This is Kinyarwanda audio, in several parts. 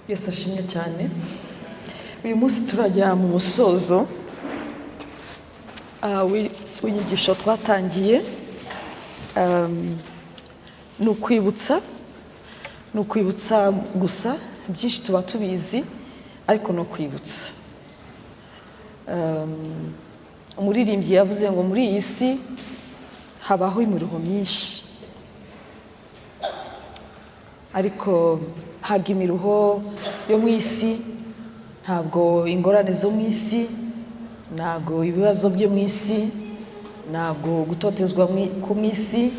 Yesu ashimwe cyane. Uyu munsi turajya mu musozo w'inyigisho twatangiye. Ni ukwibutsa gusa, byinshi tuba tubizi ariko no kwibutsa. Umuririmbyi yavuze ngo muri iyi si habaho imiruho myinshi, ariko haga imiruho yo mu isi, ntabwo ingorane zo mu isi, ntabwo ibibazo byo mu isi, ntabwo gutotezwa ku mu isi,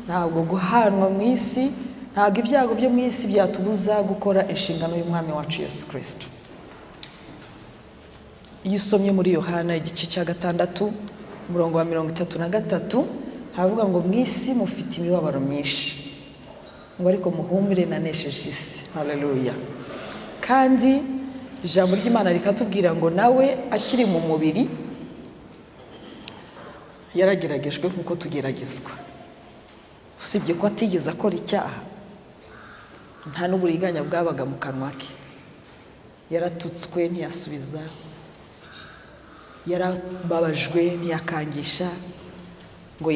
ntabwo guhanwa mu isi, ntabwo ibyago byo mu isi byatubuza gukora inshingano y'umwami wacu Yesu Kristo. Iyo usomye muri Yohana igice cya 6 umurongo wa 33 havuga ngo mu isi mufite imibabaro myinshi, ngo ariko muhumure nanesheje isi. Haleluya. Kandi ijambo ry'Imana rikatubwira ngo nawe akiri mu mubiri yarageragejwe nk'uko tugeragezwa, usibye ko atigeze akora icyaha, nta n'uburiganya bwabaga mu kanwa ke, yaratutswe ntiyasubiza, yarababajwe ntiyakangisha ngo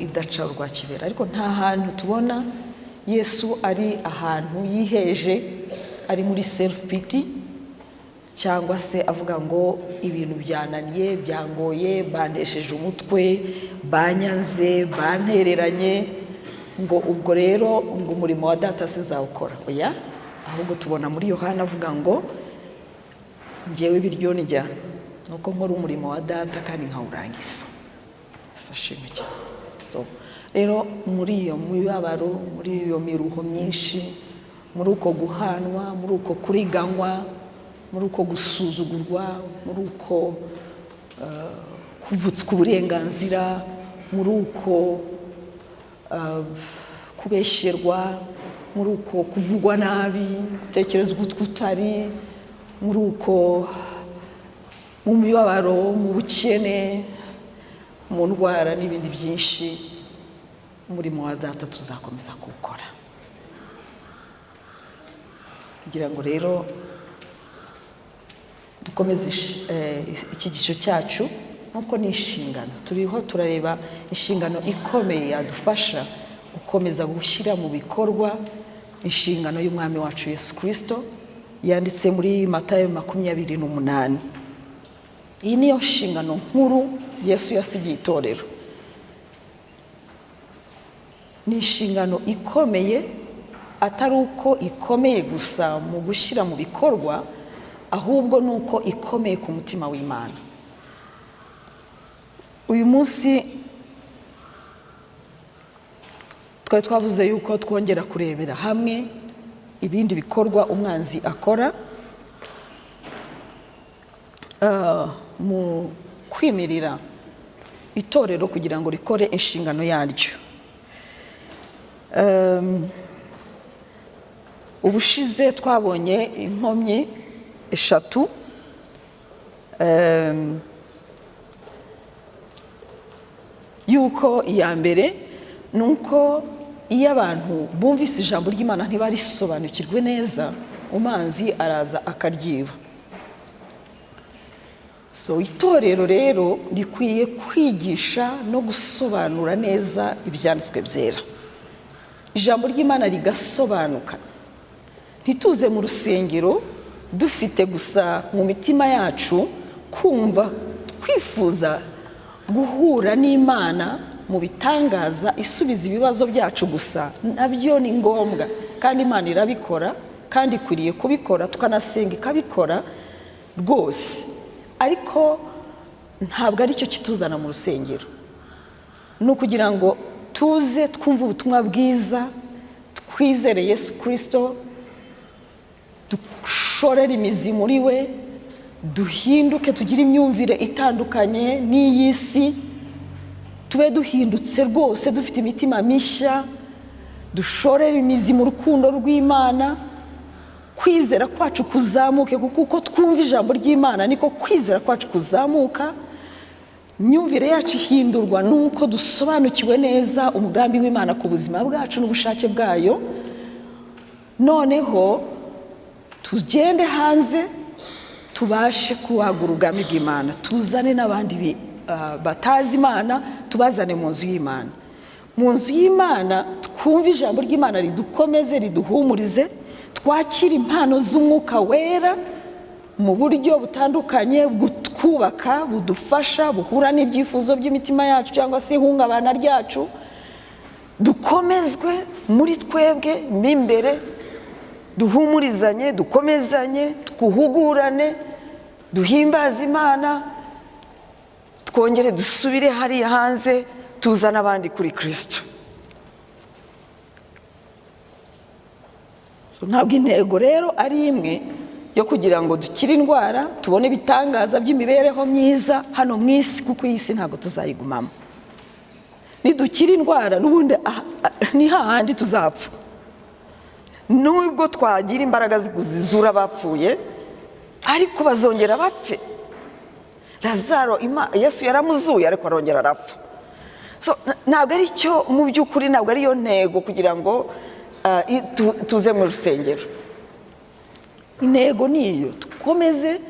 idaca urwa kibera. Ariko nta hantu tubona Yesu ari ahantu yiheje, ari muri self pity, cyangwa se avuga ngo ibintu byananiye, byangoye, bandesheje umutwe, banyanze, bantereranye, ngo ubwo rero ngo umurimo wa data sizawukora. Oya, ahubwo tubona muri Yohana avuga ngo njyewe ibiryo ndya nuko nkora umurimo wa data kandi nkawurangiza. Sashimwe cyane. So rero muri iyo mibabaro, muri iyo miruho myinshi, muri uko guhanwa, muri uko kuriganywa, muri uko gusuzugurwa, muri uko kuvutswa uburenganzira, muri uko kubeshyerwa, muri uko kuvugwa nabi, gutekerezwa utari, muri uko mu mibabaro, mu bukene, mu ndwara n'ibindi byinshi, umurimo wa data tuzakomeza kuwukora. Kugira ngo rero dukomeze ikigisho cyacu, nuko ni inshingano turiho turareba, inshingano ikomeye yadufasha gukomeza gushyira mu bikorwa inshingano y'umwami wacu Yesu Kristo yanditse muri Matayo 28. Iyi niyo nshingano nkuru Yesu yasigiye itorero. Ni inshingano ikomeye, atari uko ikomeye gusa mu gushyira mu bikorwa, ahubwo nuko ikomeye ku mutima w'Imana. Uyu munsi twari twavuze yuko twongera kurebera hamwe ibindi bikorwa umwanzi akora mu kwimirira itorero kugira ngo rikore inshingano yaryo. Ubushize twabonye inkomyi 3, yuko iya mbere nuko iyo abantu bumvise ijambo ry'Imana ntibarisobanukirwe neza, umanzi araza akaryiba. So itorero rero rikwiye kwigisha no gusobanura neza ibyanditswe byera, ijambo ry'Imana rigasobanuka. Ntituze mu rusengero dufite gusa mu mitima yacu kumva twifuza guhura n'Imana mu bitangaza isubiza ibibazo byacu gusa. Nabyo ni ngombwa kandi Imana irabikora kandi ikwiriye kubikora, tukanasenga ikabikora rwose, ariko ntabwo ari cyo kituzana mu rusengero. Ni ukugira ngo tuze twumve ubutumwa bwiza, twizere Yesu Kristo, dushorere imizi muri we, duhinduke, tugire imyumvire itandukanye n'iy'isi, tube duhindutse rwose, dufite imitima mishya, dushorere imizi mu rukundo rw'Imana, kwizera kwacu kuzamuke, kuko uko twumva ijambo ry'Imana niko kwizera kwacu kuzamuka. Imyumvire yacu ihindurwa nuko dusobanukiwe neza umugambi w'Imana ku buzima bwacu n'ubushake bwayo. Noneho tugende hanze tubashe kuwagura ubwami bw'Imana, tuzane n'abandi batazi Imana, tubazane mu nzu y'Imana. Mu nzu y'Imana twumve ijambo ry'Imana ridukomeze, riduhumurize, twakire impano z'Umwuka Wera mu buryo butandukanye, butwubaka, budufasha, buhura n'ibyifuzo by'imitima yacu cyangwa se ihungabana ryacu. Dukomezwe muri twebwe m'imbere, duhumurizanye, dukomezanye, twuhugurane, duhimbaze Imana, twongere dusubire hariya hanze, tuzana abandi kuri Kristo. Ntabwo intego rero ari imwe yo kugira ngo dukire indwara, tubone ibitangaza by'imibereho myiza hano mu isi, kuko iyi si ntabwo tuzayigumamo. Nidukira indwara n'ubundi ni hahandi tuzapfa. Nubwo twagira imbaraga zizura abapfuye, ariko bazongera bapfe. Lazaro Yesu yaramuzuye ariko arongera arapfa. Ntabwo ari cyo mu by'ukuri, ntabwo ari yo ntego kugira ngo tuze mu rusengero. Intego niyo dukomeze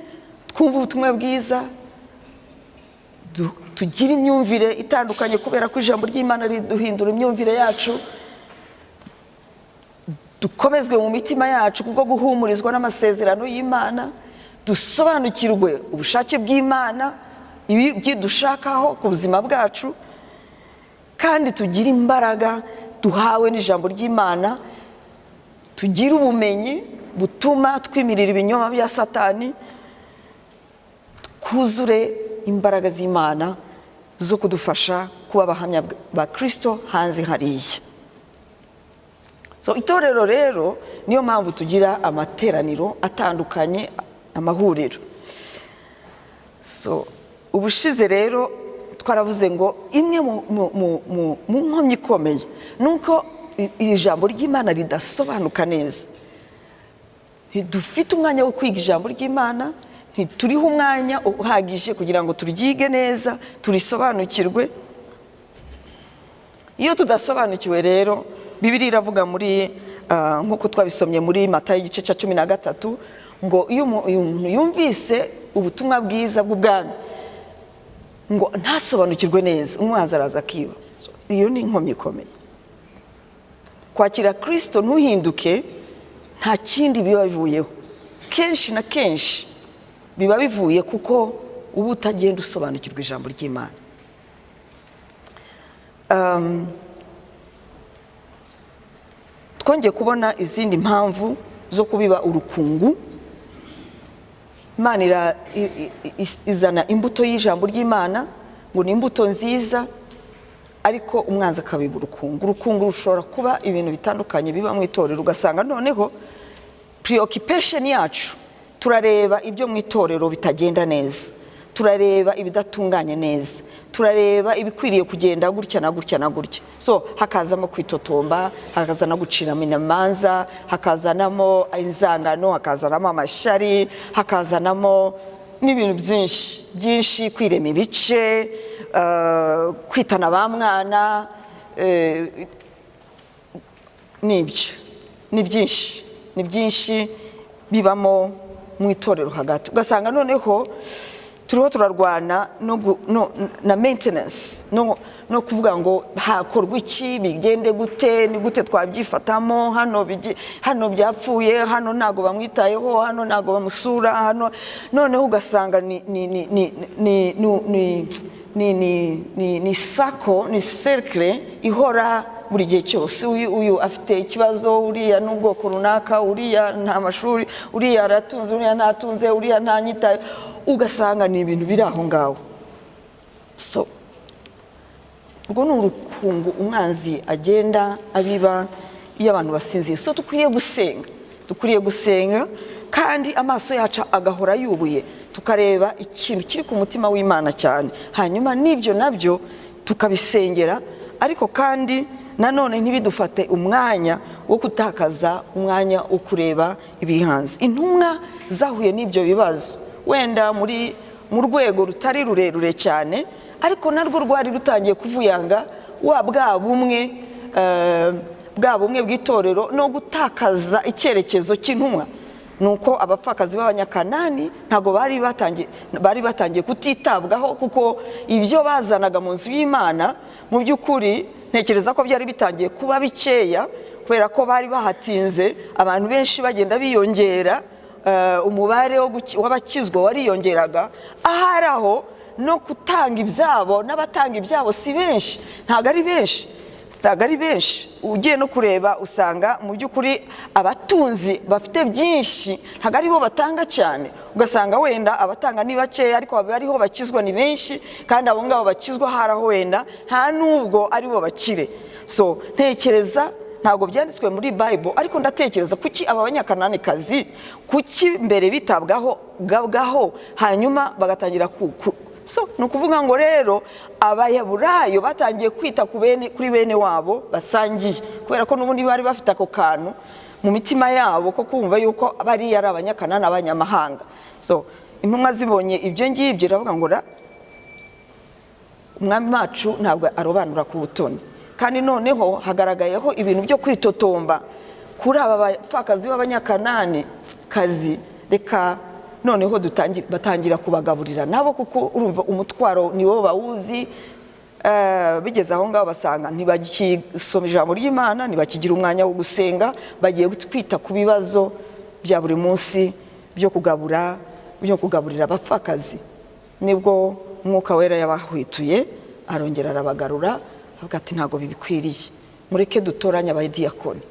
twumva ubutumwa bwiza, tugira imyumvire itandukanye kubera ko ijambo ry'Imana riduhindura imyumvire yacu. Dukomezwe mu mitima yacu kubwo guhumurizwa n'amasezerano y'Imana, dusobanukirwe ubushake bw'Imana, ibyidushakaho ku buzima bwacu, kandi tugire imbaraga duhawe n'ijambo ry'Imana, tugire ubumenyi butuma twimirira ibinyoma bya Satani, twuzure imbaraga z'Imana zo kudufasha kuba abahamya ba Kristo hanze hariya. Itorero rero niyo mpamvu tugira amateraniro atandukanye, amahuriro. Ubushize rero twaravuze ngo imwe mu nkomyi ikomeye nuko iri jambo ry'Imana ridasobanuka neza. Ntidufite umwanya wo kwiga ijambo ry'Imana, ntituriho umwanya uhagije kugira ngo turyige neza, turisobanukirwe. Iyo tudasobanukiwe rero, Bibiliya iravuga muri nk'uko twabisomye muri Matayo igice cya 13 ngo iyo umuntu yumvise ubutumwa bwiza bw'ubwami ngo ntasobanukirwe neza, umwanzi araza akiba. Iyo ni inkomyi ikomeye. Kwakira Kristo ntuhinduke nta kindi biba bivuyeho. Kenshi na kenshi biba bivuye kuko uba utagenda usobanukirwa ijambo ry'Imana. Twongeye kubona izindi mpamvu zo kubiba urukungu. Imana izana imbuto y'ijambo ry'Imana ngo ni imbuto nziza, ariko umwanzi akabiba urukungu. Urukungu rushobora kuba ibintu bitandukanye biba mu itorero, ugasanga noneho preoccupation yacu turareba ibyo mu itorero bitagenda neza, turareba ibidatunganye neza, turareba ibikwiriye kugenda gutya na gutya na gutya. Hakazamo kwitotomba, hakazana guciramo imanza, hakazanamo inzangano, hakazanamo amashyari, hakazanamo n'ibintu byinshi, kwirema ibice, kwitana ba mwana, n'ibyo ni byinshi bibamo mu itorero hagati. Ugasanga noneho turiho turarwana na maintenance, no kuvuga ngo hakorwa iki, bigende gute, ni gute twabyifatamo, hano byapfuye, hano ntago bamwitayeho, hano ntago bamusura, hano noneho ugasanga ni sako, ni cercle ihora buri gihe cyose. Uyu afite ikibazo, uriya n'ubwoko runaka, uriya nta mashuri, uriya aratunze, uriya ntatunze, uriya ntanyitaye. Ugasanga ni ibintu biri aho ngaho. Ubwo ni urukungu umwanzi agenda abiba iyo abantu basinziye. Dukwiriye gusenga kandi amaso yacu agahora yubuye, tukareba ikintu kiri ku mutima w'Imana cyane, hanyuma n'ibyo nabyo tukabisengera. Ariko kandi nanone ntibidufate umwanya wo kutakaza umwanya wo kureba ibiri hanze. Intumwa zahuye n'ibyo bibazo, wenda mu rwego rutari rurerure cyane, ariko narwo rwari rutangiye kuvuyanga bwa bumwe bw'itorero no gutakaza icyerekezo cy'intumwa. nuko abapfakazi b'abanyakanani ntago bari batangiye kutitabwaho, kuko ibyo bazanaga mu nzu y'Imana mu by'ukuri ntekereza ko byari bitangiye kuba bikeya, kubera ko bari bahatinze, abantu benshi bagenda biyongera, umubare w'abakizwa wariyongeraga. Ahari aho no gutanga ibyabo, n'abatanga ibyabo si benshi, ntago ari benshi. Ugiye no kureba usanga mu by'ukuri abatunzi bafite byinshi ntago ari bo batanga cyane, ugasanga wenda abatanga ni bakeya, ariko abariho bakizwa ni benshi, kandi abo ngabo bakizwa haraho wenda nta nubwo ari bo bakire. So ntekereza ntago byanditswe muri Bible, ariko ndatekereza kuki aba banyakananikazi, kuki mbere bitabwaho hanyuma bagatangira so nukuvuga ngo rero abayaburayo batangiye kwita kuri bene wabo basangiye, kubera ko nubundi bari bafite ako kantu mu mitima yabo ko kumva yuko bari ari abanyakanani, abanyamahanga. So intumwa zibonye ibyo ngibyo iravuga ngo umwami wacu ntabwo arobanura ku butoni, kandi noneho hagaragayeho ibintu byo kwitotomba kuri aba bapfakazi b'abanyakanani kazi. Reka noneho batangira kubagaburira nabo, kuko urumva umutwaro niwo bawuzi. Bigeze aho ngaho basanga ntibakisoma ijambo ry'Imana, ntibakigira umwanya wo gusenga, bagiye kwita ku bibazo bya buri munsi byo kugaburira abapfakazi. Nibwo Mwuka Wera yabahwituye, arongera arabagarura, avuga ati ntago bibikwiriye, mureke dutoranye abadiyakoni,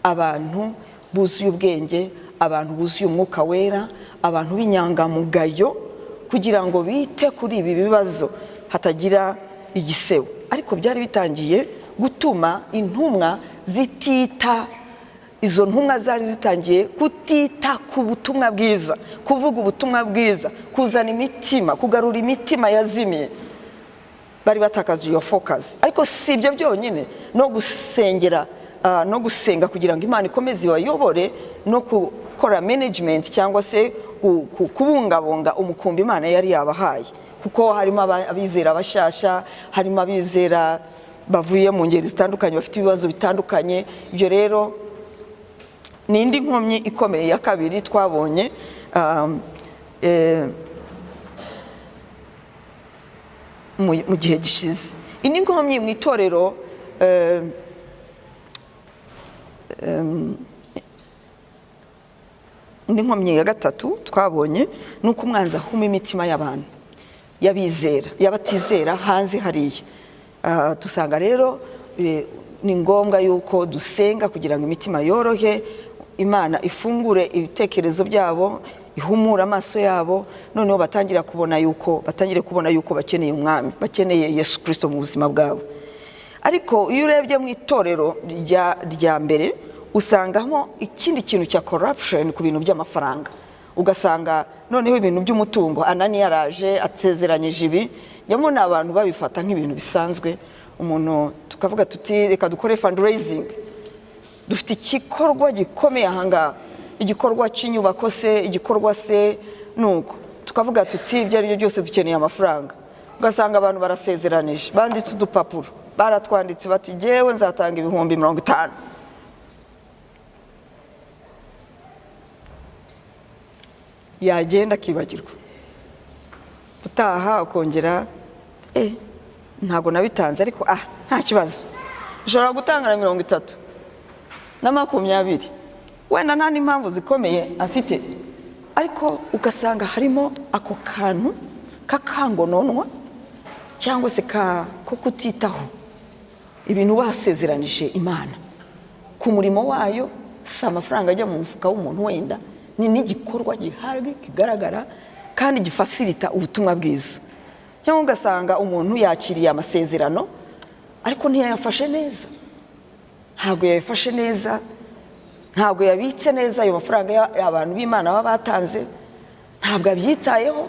abantu buzuye ubwenge, abantu buzuye Umwuka Wera, abantu b'inyangamugayo, kugira ngo bite kuri ibi bibazo hatagira igisebo. Ariko byari bitangiye gutuma intumwa zitita, izo ntumwa zari zitangiye kutita ku butumwa bwiza, kuvuga ubutumwa bwiza, kuzana imitima, kugarura imitima yazimiye. Bari batakaje iyo focus. Ariko si ibyo byonyine, no gusenga kugira ngo Imana ikomeze ibayobore, no gukora management cyangwa se kubungabunga umukumbi Imana yari yabahaye, kuko harimo abizera bashasha, harimo abizera bavuye mu ngeri zitandukanye, bafite ibibazo bitandukanye. Ibyo rero ni indi nkomyi ikomeye ya kabiri twabonye mu gihe gishize. Indi nkomyi mu itorero indi nkomyi ya gatatu twabonye nuko umwanzi ahuma imitima y'abantu, y'abizera, y'abatizera hanze hariya. Dusanga rero ni ngombwa yuko dusenga kugira ngo imitima yorohe, Imana ifungure ibitekerezo byabo, ihumura amaso yabo, noneho batangire kubona yuko bakeneye umwami, bakeneye Yesu Kristo mu buzima bwabo. Ariko iyo urebye mu itorero rya mbere, usangamo ikindi kintu cya corruption ku bintu by'amafaranga. Ugasanga noneho ibintu by'umutungo, Ananiya yaraje atezeranyije ibi, nyamo n'abantu babifata nk'ibintu bisanzwe. Umuntu tukavuga tuti reka dukore fundraising, dufite igikorwa gikomeye ahangaha, igikorwa cy'inyubako se, igikorwa se nuko tukavuga tuti ibyo ari byo byose dukeneye amafaranga. Ugasanga abantu barasezeranije, banditse udupapuro, baratwanditse bati jewe nzatanga 50,000. Yagenda akibagirwa, utaha ukongera ntago nabitanze, ariko nta kibazo, ushobora gutanga na 30 na 20, wenda nta n'impamvu zikomeye afite, ariko ugasanga harimo ako kantu kakangononwa cyangwa se ko kutitaho ibintu basezeranije Imana ku murimo wayo. Si amafaranga ajya mu mufuka w'umuntu, wenda ni n'igikorwa gihari kigaragara kandi gifasirita ubutumwa bwiza. Cyangwa ugasanga umuntu yakiriye amasezerano ariko ntiyayafashe neza, ntabwo yayafashe neza, ntabwo yabitse neza ayo mafaranga y'abantu b'Imana baba batanze, ntabwo abyitayeho.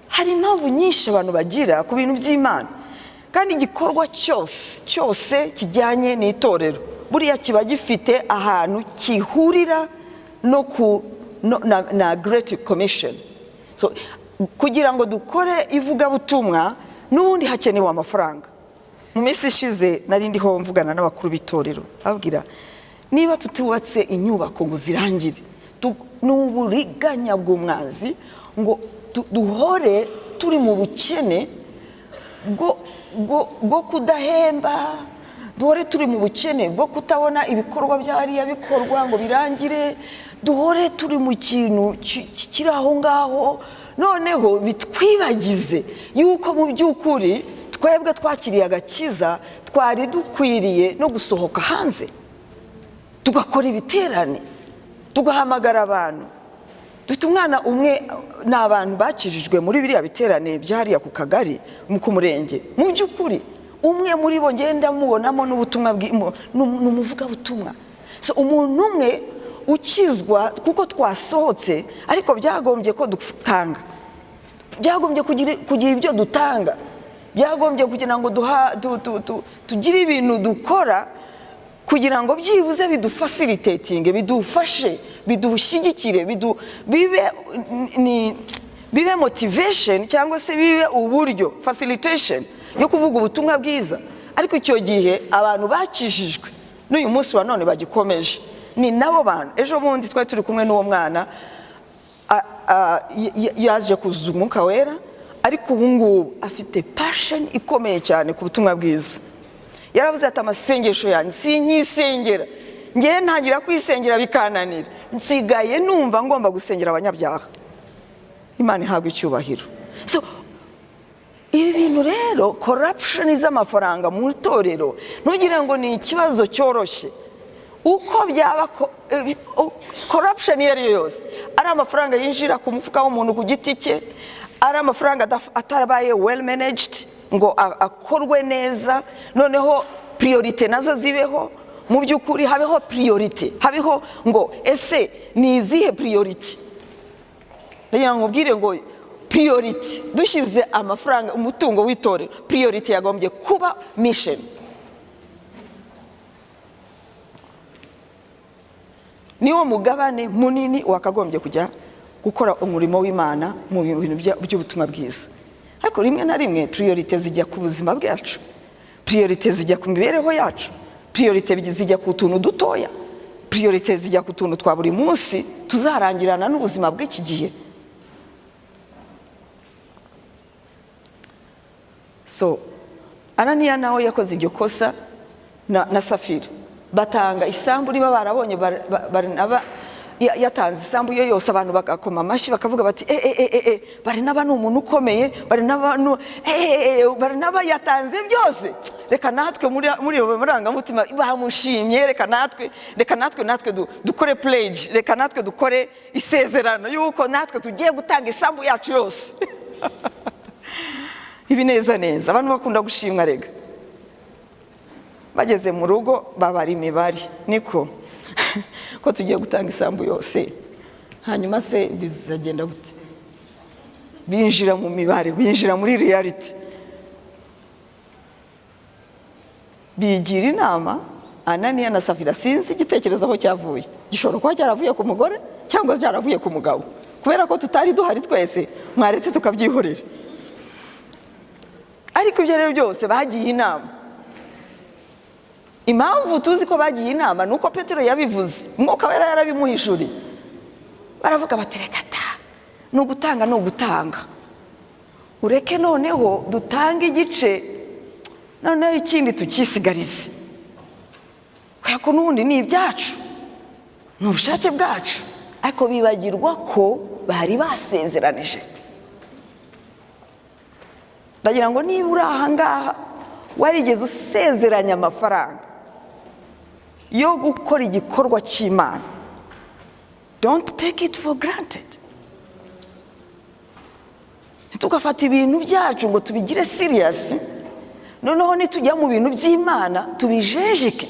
Hari impamvu nyinshi abantu bagira ku bintu by'Imana, kandi igikorwa cyose kijyanye n'itorero buriya kiba gifite ahantu kihurira na Great Commission. So kugira ngo dukore ivugabutumwa n'ubundi hakenewe amafaranga. Mu minsi ishize nari ndiho mvugana n'abakuru b'itorero, ababwira niba tutubatse inyubako ngo zirangire, ni uburiganya bw'umwanzi ngo duhore turi mu bukene bwo kudahemba, duhore turi mu bukene bwo kutabona ibikorwa byariya bikorwa ngo birangire, duhore turi mu kintu kiri aho ngaho, noneho bitwibagize yuko mu by'ukuri twebwe twakiriye agakiza, twari dukwiriye no gusohoka hanze tugakora ibiterane, tugahamagara abantu. Dufite umwana umwe, ni abantu bakijijwe muri biriya biterane byahariya ku kagari, ku murenge. Mu by'ukuri umwe muri bo ngenda mubonamo n'ubutumwa, n'umuvugabutumwa. So umuntu umwe ukizwa kuko twasohotse, ariko byagombye ko dutanga, byagombye kugira ibyo dutanga, byagombye kugira ngo tugire ibintu dukora kugira ngo byibuze bidufacilitating, bidufashe, bidushyigikire, bibe motivation cyangwa se bibe uburyo facilitation yo kuvuga ubutumwa bwiza. Ariko icyo gihe abantu bakishijwe n'uyu munsi wa none bagikomeje, ni nabo bantu. Ejo bundi twari turi kumwe n'uwo mwana yaje kuzuza Umwuka Wera, ariko ubu ngubu afite passion ikomeye cyane ku butumwa bwiza. Yaravuze ati amasengesho yanjye sinyisengera, ngewe ntangira kwisengera bikananira, nsigaye numva ngomba gusengera abanyabyaha. Imana ihabwa icyubahiro. So ibi bintu rero, corruption z'amafaranga mu itorero, ntugire ngo ni ikibazo cyoroshye. Uko byaba corruption iyo ari yo yose, ari amafaranga yinjira ku mufuka w'umuntu ku giti cye, ari amafaranga atarabaye well managed ngo akorwe neza, noneho priorite nazo zibeho. Mu by'ukuri habeho priorite, habeho ngo ese ni izihe priorite. Ndagira ngo ubwire ngo priorite, dushyize amafaranga, umutungo w'itorero, priorite yagombye kuba mission. Niwo mugabane munini wakagombye kujya gukora umurimo w'Imana mu bintu by'ubutumwa bwiza. Ariko rimwe na rimwe priorite zijya ku buzima bwacu, priorite zijya ku mibereho yacu, priorite zijya ku tuntu dutoya, priorite zijya ku tuntu twa buri munsi tuzarangirana n'ubuzima bw'iki gihe. So Ananiya nawe yakoze iryo kosa na Safira, batanga isambu. Niba barabonye Barinaba yatanze isambu ye yose, abantu bagakoma amashyi bakavuga bati Barinaba ni umuntu ukomeye, Barinaba yatanze byose, reka natwe muri ubu marangamutima bamushimye, reka natwe dukore pledge, reka natwe dukore isezerano yuko natwe tugiye gutanga isambu yacu yose. Ibi neza abantu bakunda gushimwa. Rega bageze mu rugo babara imibare, niko ko tugiye gutanga isambu yose, hanyuma se bizagenda gute? Binjira mu mibare, binjira muri reality, bigira inama. Ananiya na Safira, sinzi igitekerezo aho cyavuye, gishobora kuba cyaravuye ku mugore cyangwa cyaravuye ku mugabo, kubera ko tutari duhari twese, mwaretse tukabyihorera. Ariko ibyo rero byose bagiye inama. Impamvu tuzi ko bagiye inama nuko Petero yabivuze, Umwuka Wera yarabimuhishuriye. Baravuga bati reka ta, no gutanga, ureke noneho dutange igice, noneho ikindi tukisigarize, kubera ko n'ubundi ni ibyacu, ni ubushake bwacu. Ariko bibagirwa ko bari basezeranije. Ndagira ngo niba uri aha ngaha warigeze usezeranya amafaranga yo gukora igikorwa cy'Imana, don't take it for granted. Tugafata ibintu byacu ngo tubigire serious, noneho nitujya mu bintu by'Imana tubijejeke.